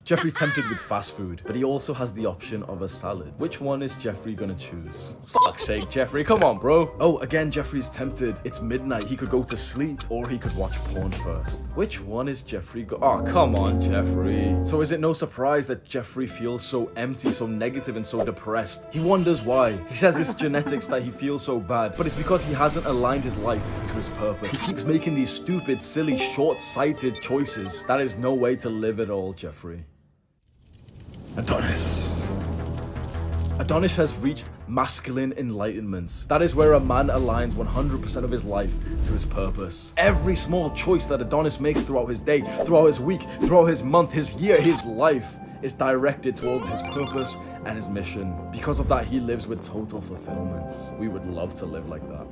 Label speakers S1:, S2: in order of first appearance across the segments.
S1: Jeffrey's tempted with fast food, but he also has the option of a salad. Which one is Jeffrey gonna choose? Fuck's sake, Jeffrey, come on, bro. Oh, again, Jeffrey's tempted. It's midnight. He could go to sleep, or he could watch porn first. Which one is Jeffrey Oh, come on, Jeffrey. So is it no surprise that Jeffrey feels so empty, so negative, and so depressed? He wonders why. He says it's genetics that he feels so bad, but it's because he hasn't aligned his life to his purpose. He keeps making these stupid, silly, short-sighted choices. That is no way to live at all, Jeffrey. Adonis. Adonis has reached masculine enlightenment. That is where a man aligns 100% of his life to his purpose. Every small choice that Adonis makes throughout his day, throughout his week, throughout his month, his year, his life is directed towards his purpose and his mission. Because of that, he lives with total fulfillment. We would love to live like that.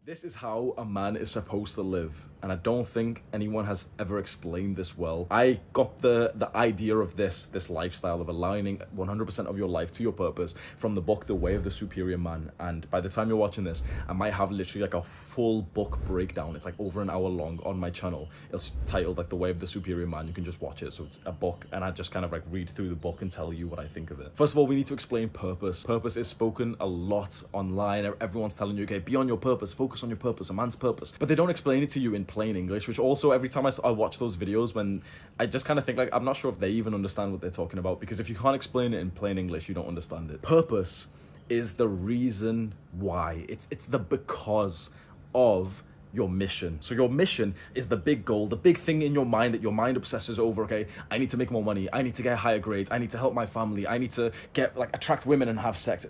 S1: This is how a man is supposed to live, and I don't think anyone has ever explained this well. I got the idea of this lifestyle of aligning 100% of your life to your purpose from the book The Way of the Superior Man, and by the time you're watching this, I might have literally like a full book breakdown. It's like over an hour long on my channel. It's titled like The Way of the Superior Man. You can just watch it. So it's a book, and I just kind of like read through the book and tell you what I think of it. First of all, we need to explain purpose. Purpose is spoken a lot online. Everyone's telling you, okay, be on your purpose, focus on your purpose, a man's purpose, but they don't explain it to you in plain English, which also every time I watch those videos, when I just kind of think like, I'm not sure if they even understand what they're talking about, because if you can't explain it in plain English, you don't understand it. Purpose is the reason why. It's the because of your mission. So your mission is the big goal, the big thing in your mind that your mind obsesses over. Okay, I need to make more money, I need to get higher grades, I need to help my family, I need to get like attract women and have sex.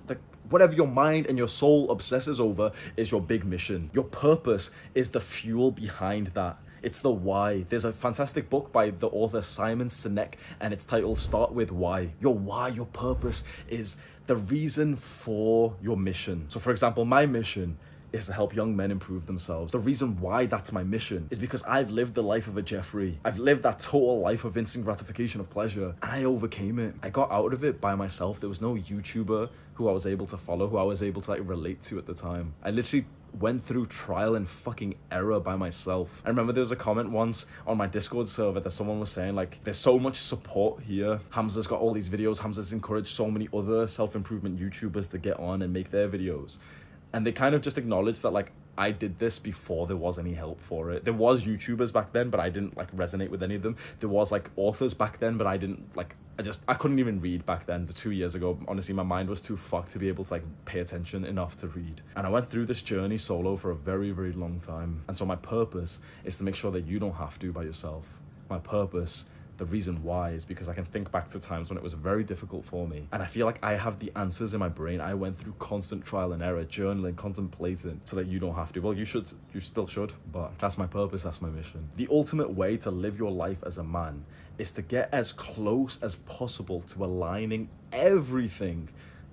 S1: Whatever your mind and your soul obsesses over is your big mission. Your purpose is the fuel behind that. It's the why. There's a fantastic book by the author Simon Sinek, and it's titled Start With Why. Your why, your purpose is the reason for your mission. So for example, my mission is to help young men improve themselves. The reason why that's my mission is because I've lived the life of a Jeffrey. I've lived that total life of instant gratification of pleasure, and I overcame it. I got out of it by myself. There was no YouTuber who I was able to follow, who I was able to like relate to at the time. I literally went through trial and fucking error by myself. I remember there was a comment once on my Discord server that someone was saying like, there's so much support here. Hamza's got all these videos. Hamza's encouraged so many other self-improvement YouTubers to get on and make their videos. And they kind of just acknowledged that like, I did this before there was any help for it. There was YouTubers back then, but I didn't like resonate with any of them. There was like authors back then, but I didn't like, I couldn't even read back then. 2 years ago, honestly, my mind was too fucked to be able to like pay attention enough to read. And I went through this journey solo for a very, very long time. And so my purpose is to make sure that you don't have to by yourself. My purpose, the reason why, is because I can think back to times when it was very difficult for me, and I feel like I have the answers in my brain. I went through constant trial and error, journaling, contemplating, so that you don't have to. Well, you still should, but that's my purpose, that's my mission. The ultimate way to live your life as a man is to get as close as possible to aligning everything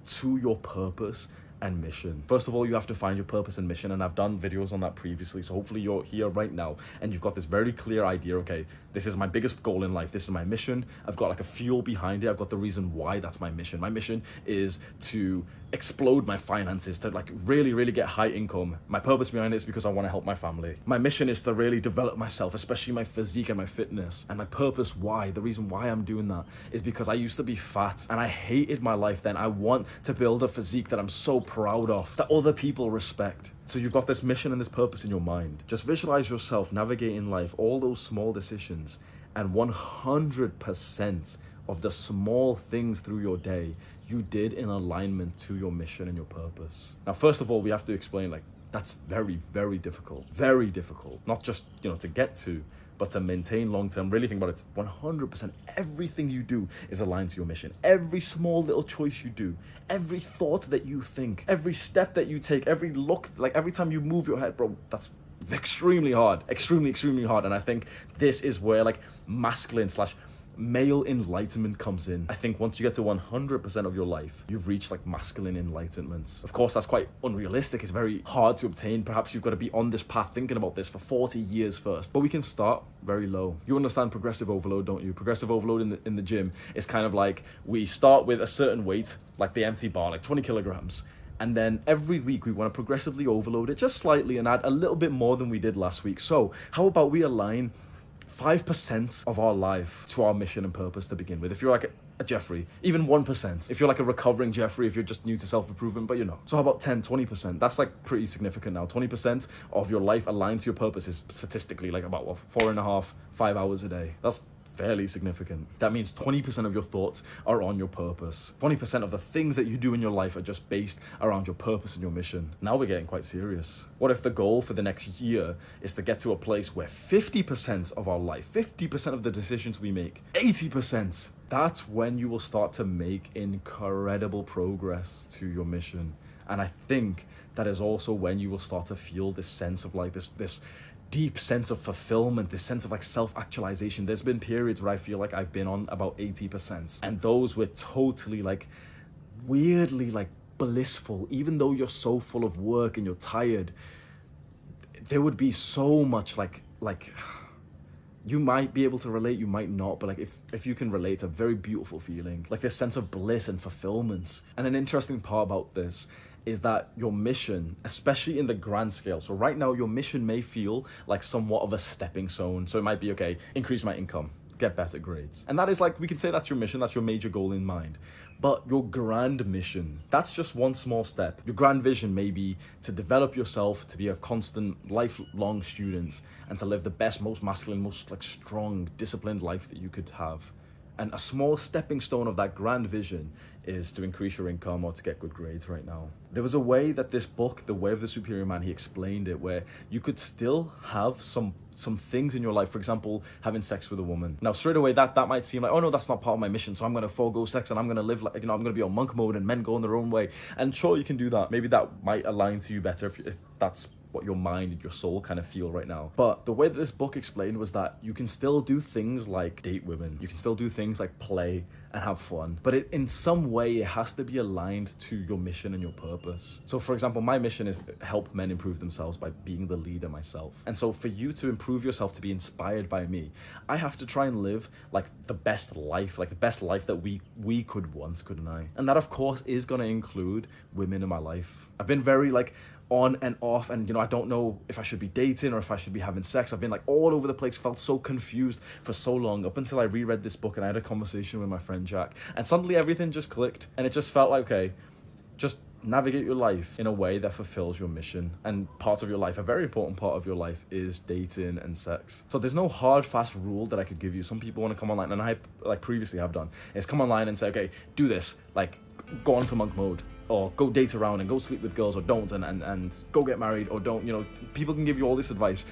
S1: to your purpose and mission. First of all, you have to find your purpose and mission, and I've done videos on that previously, so hopefully you're here right now and you've got this very clear idea. Okay, this is my biggest goal in life, this is my mission. I've got like a fuel behind it. I've got the reason why that's my mission. My mission is to explode my finances, to like really get high income. My purpose behind it is because I want to help my family. My mission is to really develop myself, especially my physique and my fitness. And my purpose why, the reason why I'm doing that, is because I used to be fat and I hated my life then. I want to build a physique that I'm so proud of, that other people respect. So you've got this mission and this purpose in your mind. Just visualize yourself navigating life, all those small decisions, and 100% of the small things through your day you did in alignment to your mission and your purpose. Now, first of all, we have to explain like, that's very, very difficult. Very difficult. Not just, to get to, but to maintain long-term. Really think about it, 100%, everything you do is aligned to your mission. Every small little choice you do, every thought that you think, every step that you take, every look, like every time you move your head, bro, that's extremely hard, extremely hard. And I think this is where like masculine / male enlightenment comes in. I think once you get to 100% of your life, you've reached like masculine enlightenment. Of course, that's quite unrealistic. It's very hard to obtain. Perhaps you've got to be on this path thinking about this for 40 years first. But we can start very low. You understand progressive overload, don't you? Progressive overload in the gym is kind of like, we start with a certain weight, like the empty bar, like 20 kilograms. And then every week we want to progressively overload it just slightly and add a little bit more than we did last week. So how about we align 5% of our life to our mission and purpose to begin with. If you're like a Jeffrey, even 1%. If you're like a recovering Jeffrey, if you're just new to self-improvement, but So how about 10, 20%? That's like pretty significant now. 20% of your life aligned to your purpose is statistically like about 4.5, 5 hours a day. That's fairly significant. That means 20% of your thoughts are on your purpose. 20% of the things that you do in your life are just based around your purpose and your mission. Now we're getting quite serious. What if the goal for the next year is to get to a place where 50% of our life, 50% of the decisions we make, 80%, that's when you will start to make incredible progress to your mission. And I think that is also when you will start to feel this sense of like this deep sense of fulfillment, this sense of like self-actualization. There's been periods where I feel like I've been on about 80%, and those were totally like weirdly like blissful. Even though you're so full of work and you're tired, there would be so much like you might be able to relate, you might not, but like if you can relate, it's a very beautiful feeling, like this sense of bliss and fulfillment. And an interesting part about this is that your mission, especially in the grand scale, so right now your mission may feel like somewhat of a stepping stone. So it might be, okay, increase my income, get better grades. And that is like, we can say that's your mission, that's your major goal in mind. But your grand mission, that's just one small step. Your grand vision may be to develop yourself, to be a constant, lifelong student, and to live the best, most masculine, most like strong, disciplined life that you could have. And a small stepping stone of that grand vision is to increase your income or to get good grades right now. There was a way that this book, The Way of the Superior Man, he explained it, where you could still have some things in your life. For example, having sex with a woman. Now, straight away, that might seem like, oh no, that's not part of my mission, so I'm going to forego sex and I'm going to live like, I'm going to be on monk mode and men go in their own way. And sure, you can do that. Maybe that might align to you better if that's what your mind and your soul kind of feel right now. But the way that this book explained was that you can still do things like date women. You can still do things like play and have fun. But in some way, it has to be aligned to your mission and your purpose. So for example, my mission is help men improve themselves by being the leader myself. And so for you to improve yourself, to be inspired by me, I have to try and live like the best life, like the best life that we could once, couldn't I? And that of course is gonna include women in my life. I've been very like on and off, and I don't know if I should be dating or if I should be having sex. I've been like all over the place, felt so confused for so long, up until I reread this book and I had a conversation with my friend Jack, and suddenly everything just clicked, and it just felt like, okay, just navigate your life in a way that fulfills your mission. And part of your life, a very important part of your life, is dating and sex. So there's no hard fast rule that I could give you. Some people want to come online, and I like previously have done, is come online and say, okay, do this, like go on to monk mode, or go date around and go sleep with girls, or don't, and go get married, or don't. People can give you all this advice.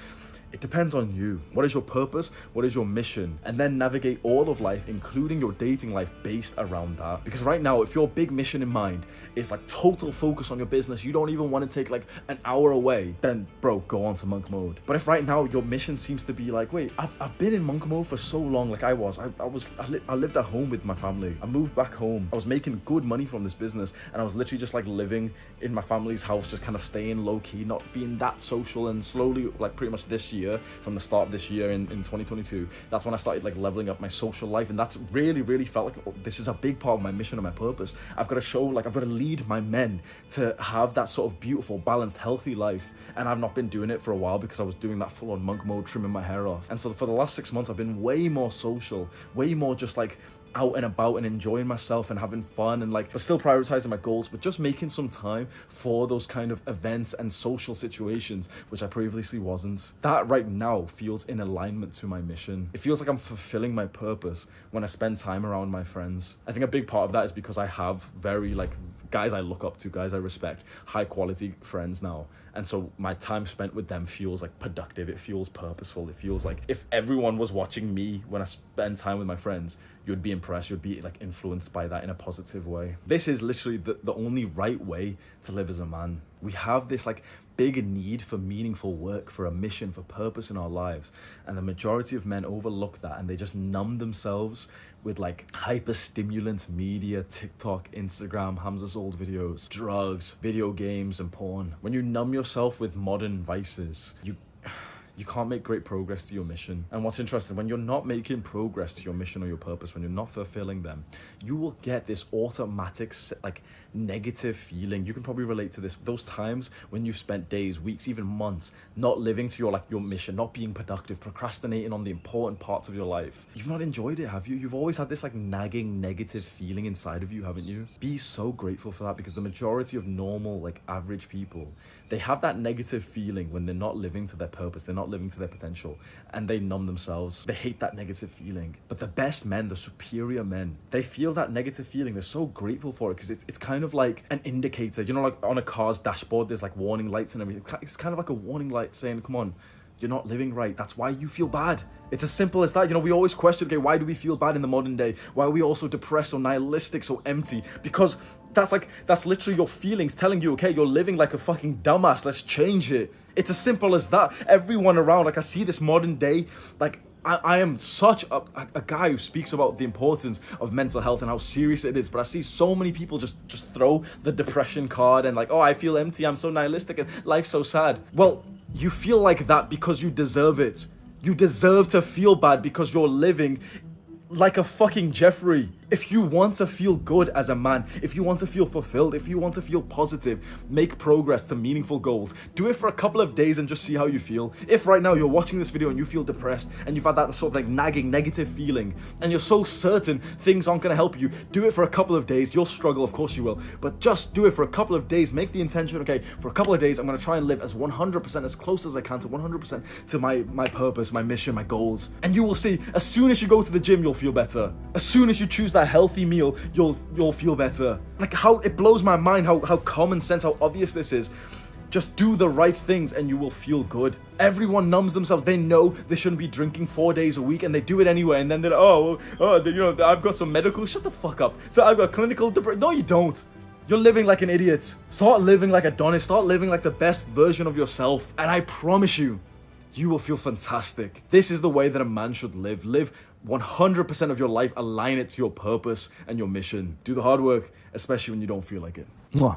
S1: It depends on you. What is your purpose? What is your mission? And then navigate all of life, including your dating life, based around that. Because right now, if your big mission in mind is like total focus on your business, you don't even want to take like an hour away, then bro, go on to monk mode. But if right now your mission seems to be like, wait, I've been in monk mode for so long, like I lived at home with my family. I moved back home. I was making good money from this business, and I was literally just like living in my family's house, just kind of staying low key, not being that social. And slowly, like pretty much this year, from the start of this year in 2022, that's when I started like leveling up my social life. And that's really felt like, oh, this is a big part of my mission and my purpose. I've got to show, like I've got to lead my men to have that sort of beautiful, balanced, healthy life. And I've not been doing it for a while because I was doing that full on monk mode, trimming my hair off. And so for the last 6 months, I've been way more social, way more just like out and about and enjoying myself and having fun, and like, but still prioritizing my goals, but just making some time for those kind of events and social situations, which I previously wasn't. That right now feels in alignment to my mission. It feels like I'm fulfilling my purpose when I spend time around my friends. I think a big part of that is because I have very like guys I look up to, guys I respect, high quality friends now. And so my time spent with them feels like productive. It feels purposeful. It feels like if everyone was watching me when I spend time with my friends, you'd be impressed. You'd be like influenced by that in a positive way. This is literally the only right way to live as a man. We have this like big need for meaningful work, for a mission, for purpose in our lives. And the majority of men overlook that, and they just numb themselves with like hyper stimulants, media, TikTok, Instagram, Hamza's old videos, drugs, video games, and porn. When you numb yourself with modern vices, you can't make great progress to your mission. And what's interesting, when you're not making progress to your mission or your purpose, when you're not fulfilling them, you will get this automatic, like, negative feeling. You can probably relate to this. Those times when you've spent days, weeks, even months not living to your mission, not being productive, procrastinating on the important parts of your life. You've not enjoyed it, have you? You've always had this like nagging negative feeling inside of you, haven't you? Be so grateful for that, because the majority of normal, like, average people, they have that negative feeling when they're not living to their purpose, they're not living to their potential, and they numb themselves. They hate that negative feeling. But the best men, the superior men, they feel that negative feeling. They're so grateful for it, because it's kind of like an indicator. You know, like on a car's dashboard, there's like warning lights and everything. It's kind of like a warning light saying, come on, you're not living right. That's why you feel bad. It's as simple as that. You know, we always question, okay, why do we feel bad in the modern day? Why are we all so depressed, so nihilistic, so empty? Because that's literally your feelings telling you, okay, you're living like a fucking dumbass. Let's change it. It's as simple as that. Everyone around, like, I see this modern day, like, I am such a guy who speaks about the importance of mental health and how serious it is, but I see so many people just throw the depression card and like, oh, I feel empty, I'm so nihilistic, and life's so sad. Well, you feel like that because you deserve it. You deserve to feel bad because you're living like a fucking Jeffrey. If you want to feel good as a man, if you want to feel fulfilled, if you want to feel positive, make progress to meaningful goals, do it for a couple of days and just see how you feel. If right now you're watching this video and you feel depressed and you've had that sort of like nagging negative feeling and you're so certain things aren't going to help you, do it for a couple of days. You'll struggle, of course you will, but just do it for a couple of days. Make the intention, okay, for a couple of days I'm going to try and live as 100%, as close as I can to 100% to my purpose, my mission, my goals. And you will see, as soon as you go to the gym, you'll feel better. As soon as you choose that healthy meal, you'll feel better. Like, how it blows my mind how common sense, how obvious this is. Just do the right things and you will feel good. Everyone numbs themselves. They know they shouldn't be drinking 4 days a week and they do it anyway, and then they're I've got some medical. Shut the fuck up. So I've got clinical depression. No, you don't. You're living like an idiot. Start living like Adonis. Start living like the best version of yourself, and I promise you, you will feel fantastic. This is the way that a man should live. Live 100% of your life, align it to your purpose and your mission. Do the hard work, especially when you don't feel like it. Mwah.